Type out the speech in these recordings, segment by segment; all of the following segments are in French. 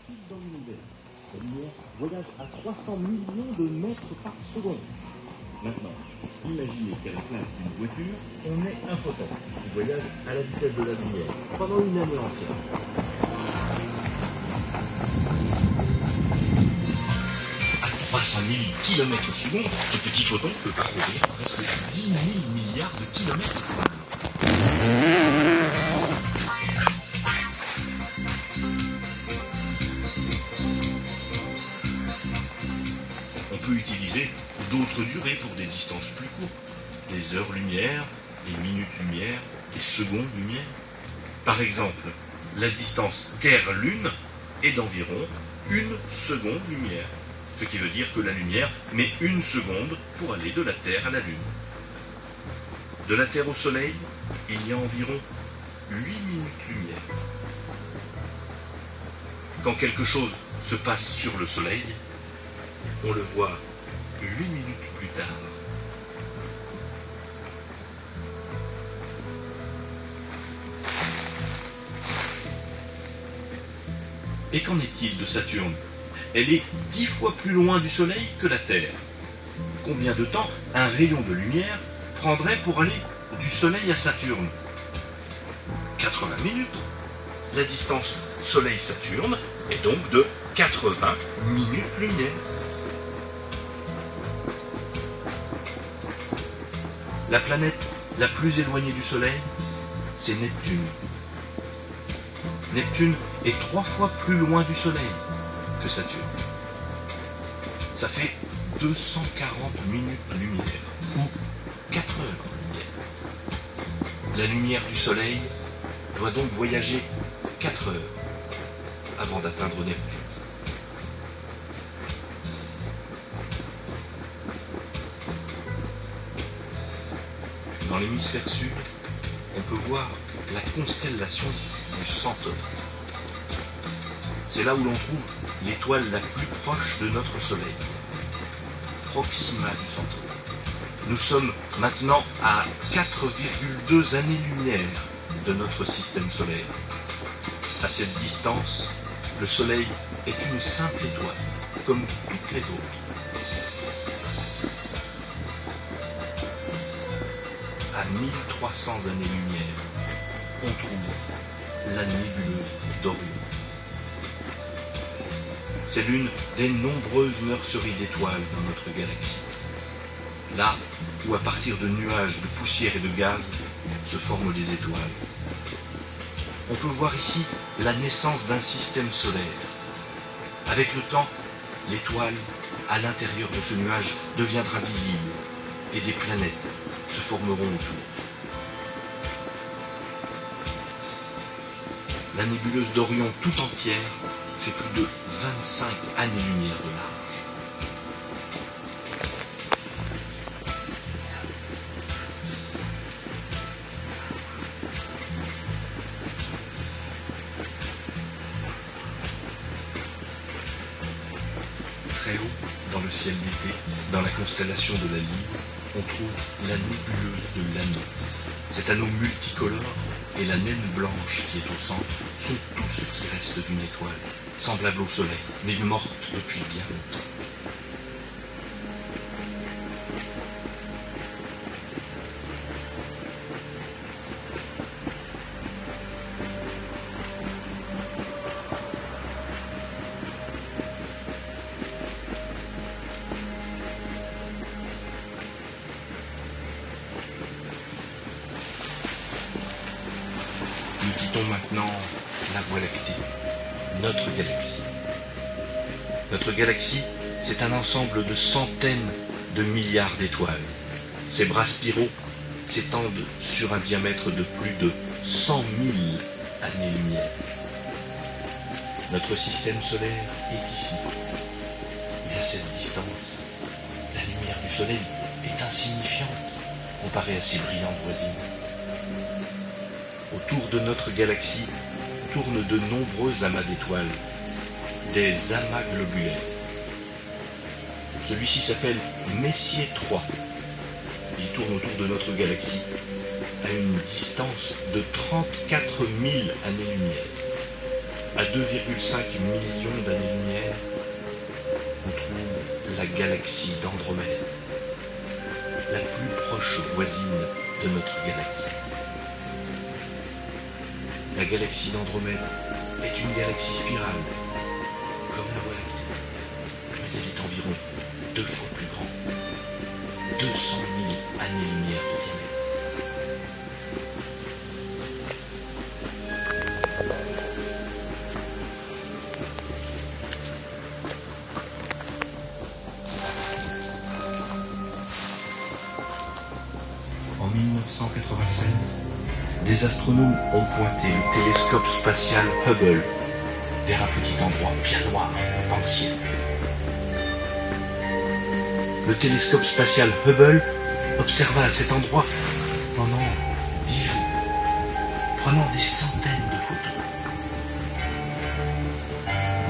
file dans l'univers. La lumière voyage à 300 millions de mètres par seconde. Maintenant, imaginez qu'à la place d'une voiture, on ait un photon qui voyage à la vitesse de la lumière pendant une année entière. À 300 000 km/s, ce petit photon peut parcourir presque 10 000 milliards de kilomètres. On peut utiliser d'autres durées pour des distances plus courtes. Les heures-lumière, les minutes-lumière, les secondes-lumière. Par exemple, la distance Terre-Lune est d'environ 1 seconde-lumière. Ce qui veut dire que la lumière met 1 seconde pour aller de la Terre à la Lune. De la Terre au Soleil, il y a environ 8 minutes-lumière. Quand quelque chose se passe sur le Soleil, on le voit 8 minutes plus tard. Et qu'en est-il de Saturne? Elle est 10 fois plus loin du Soleil que la Terre. Combien de temps un rayon de lumière prendrait pour aller du Soleil à Saturne? 80 minutes. La distance Soleil-Saturne est donc de 80 minutes-lumière. La planète la plus éloignée du Soleil, c'est Neptune. Neptune est 3 fois plus loin du Soleil que Saturne. Ça fait 240 minutes-lumière, ou 4 heures-lumière. La lumière du Soleil doit donc voyager 4 heures avant d'atteindre Neptune. Dans l'hémisphère sud, on peut voir la constellation du Centaure. C'est là où l'on trouve l'étoile la plus proche de notre Soleil, Proxima du Centaure. Nous sommes maintenant à 4,2 années-lumière de notre système solaire. À cette distance, le Soleil est une simple étoile, comme toutes les autres. À 1300 années-lumière, on trouve la nébuleuse d'Orion. C'est l'une des nombreuses nurseries d'étoiles dans notre galaxie. Là où, à partir de nuages de poussière et de gaz, se forment les étoiles. On peut voir ici la naissance d'un système solaire. Avec le temps, l'étoile, à l'intérieur de ce nuage, deviendra visible et des planètes se formeront autour. La nébuleuse d'Orion tout entière fait plus de 25 années-lumière de large. Très haut, dans le ciel d'été, dans la constellation de la Lyre, on trouve la nébuleuse de l'Anneau. Cet anneau multicolore et la naine blanche qui est au centre sont tout ce qui reste d'une étoile, semblable au Soleil, mais morte depuis bien longtemps. Nous quittons maintenant la Voie lactée, notre galaxie. Notre galaxie, c'est un ensemble de centaines de milliards d'étoiles. Ces bras spiraux s'étendent sur un diamètre de plus de 100 000 années-lumière. Notre système solaire est ici. Et à cette distance, la lumière du Soleil est insignifiante comparée à ses brillantes voisines. Autour de notre galaxie tournent de nombreux amas d'étoiles, des amas globulaires. Celui-ci s'appelle Messier 3. Il tourne autour de notre galaxie à une distance de 34 000 années-lumière. à 2,5 millions d'années-lumière, on trouve la galaxie d'Andromède, la plus proche voisine de notre galaxie. La galaxie d'Andromède est une galaxie spirale, comme la Voie lactée, mais elle est environ 2 fois plus grande, 200 000 années-lumière de diamètre. En 1987, des astronomes ont pointé le télescope spatial Hubble vers un petit endroit bien noir dans le ciel. Le télescope spatial Hubble observa à cet endroit pendant 10 jours, prenant des centaines de photos.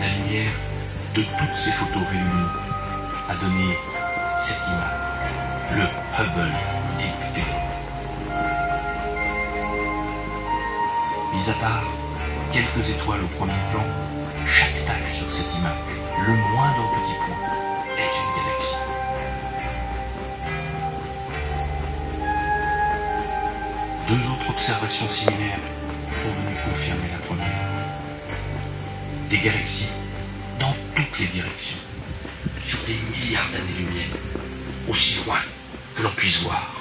La lumière de toutes ces photos réunies a donné cette image, le Hubble Deep Field. Mis à part quelques étoiles au premier plan, chaque tache sur cette image, le moindre petit point, est une galaxie. Deux autres observations similaires sont venues confirmer la première. Des galaxies dans toutes les directions, sur des milliards d'années-lumière, aussi loin que l'on puisse voir.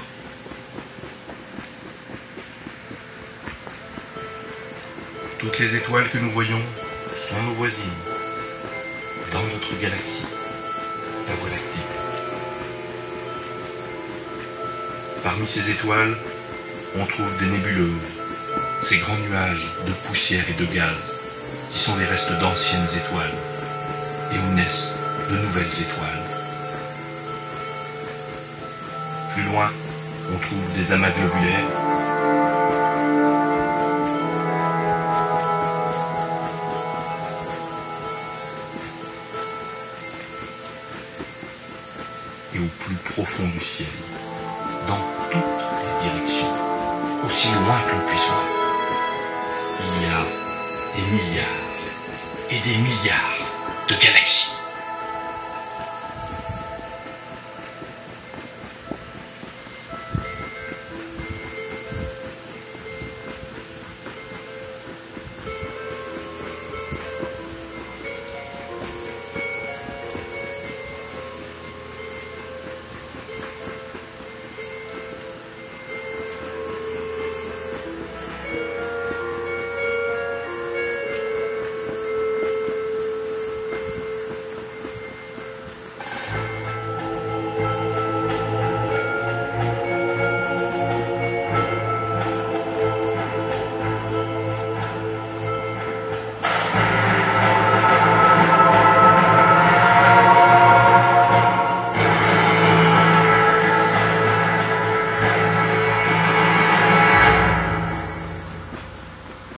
Toutes les étoiles que nous voyons sont nos voisines, dans notre galaxie, la Voie lactée. Parmi ces étoiles, on trouve des nébuleuses, ces grands nuages de poussière et de gaz, qui sont les restes d'anciennes étoiles, et où naissent de nouvelles étoiles. Plus loin, on trouve des amas globulaires, et au plus profond du ciel, dans toutes les directions, aussi loin que l'on puisse voir, il y a des milliards et des milliards de galaxies.